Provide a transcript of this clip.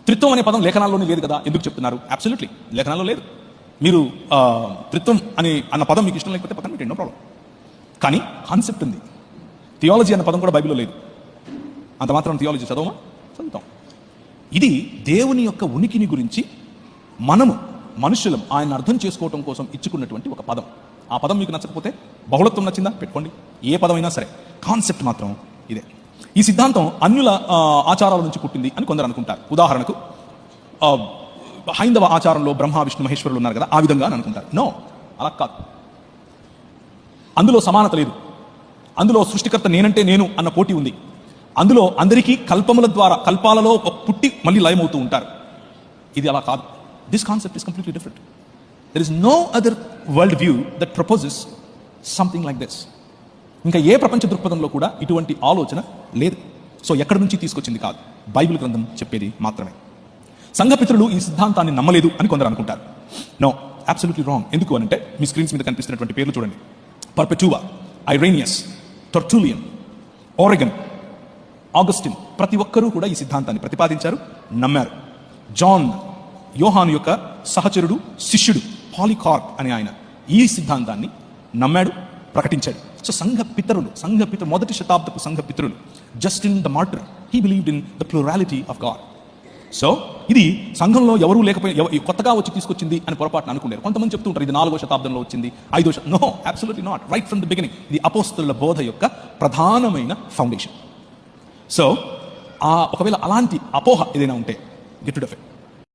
త్రిత్వం అనే పదం లేఖనాల్లోనే లేదు కదా, ఎందుకు చెప్తున్నారు? అబ్సల్యూట్లీ లేఖనాల్లో లేదు. మీరు త్రిత్వం అన్న పదం మీకు ఇష్టం లేకపోతే పక్కన పెట్టండి, నో ప్రాబ్లం. కానీ కాన్సెప్ట్ ఉంది. థియాలజీ అన్న పదం కూడా బైబిల్లో లేదు. అంత మాత్రం థియాలజీ చదవమా? చదువుతాం. ఇది దేవుని యొక్క ఉనికిని గురించి మనము మనుషులం ఆయన అర్థం చేసుకోవటం కోసం ఇచ్చుకున్నటువంటి ఒక పదం. ఆ పదం మీకు నచ్చకపోతే, బహుళత్వం నచ్చిందా పెట్టుకోండి, ఏ పదమైనా సరే, కాన్సెప్ట్ మాత్రం ఇదే. ఈ సిద్ధాంతం అన్యుల ఆచారాల నుంచి పుట్టింది అని కొందరు అనుకుంటారు. ఉదాహరణకు హైందవ ఆచారంలో బ్రహ్మ విష్ణు మహేశ్వరులు ఉన్నారు కదా, ఆ విధంగా అని అనుకుంటారు. నో, అలా కాదు. అందులో సమానత లేదు. అందులో సృష్టికర్త నేనంటే నేను అన్న పోటీ ఉంది. అందులో అందరికీ కల్పముల ద్వారా, కల్పాలలో పుట్టి మళ్ళీ లయమవుతూ ఉంటారు. ఇది అలా కాదు. This concept is completely different. There is no other world view that proposes something like this. ఇంకా ఏ ప్రపంచ దృక్పథంలో కూడా ఇటువంటి ఆలోచన లేదు. సో ఎక్కడి నుంచి తీసుకొచ్చింది కాదు, బైబిల్ గ్రంథం చెప్పేది మాత్రమే. సంఘపితరులు ఈ సిద్ధాంతాన్ని నమ్మలేదు అని కొందరు అనుకుంటారు. No, absolutely wrong. ఎందుకు అంటే మీ స్క్రీన్స్ మీద కనిపిస్తున్నటువంటి పేర్లు చూడండి. పర్పెటువా, ఐరేనియస్, టర్టూలియన్, ఓరెగన్, ఆగస్టిన్, ప్రతి ఒక్కరూ కూడా ఈ సిద్ధాంతాన్ని ప్రతిపాదించారు, నమ్మారు. జాన్, యోహాను యొక్క సహచరుడు, శిష్యుడు పాలికార్ప్ అనే ఆయన ఈ సిద్ధాంతాన్ని నమ్మాడు, ప్రకటించాడు. సో సంఘ పితరులు మొదటి శతాబ్దపు సంఘ పితరులు, Justin the martyr, he believed in the plurality of God. So ఇది సంఘంలో ఎవరూ లేకపోయినా కొత్తగా వచ్చి తీసుకొచ్చింది అని పొరపాటున అనుకున్నారు. కొంతమంది చెప్తూ ఉంటారు ఇది 4వ శతాబ్దంలో వచ్చింది, 5వ శతాబ్దం. No, absolutely not. Right from the beginning ఇది అపోస్తలుల బోధ యొక్క ప్రధానమైన ఫౌండేషన్. సో ఒకవేళ అలాంటి అపోహ ఏదైనా ఉంటే గెట్ రిడ్ ఆఫ్ ఇట్.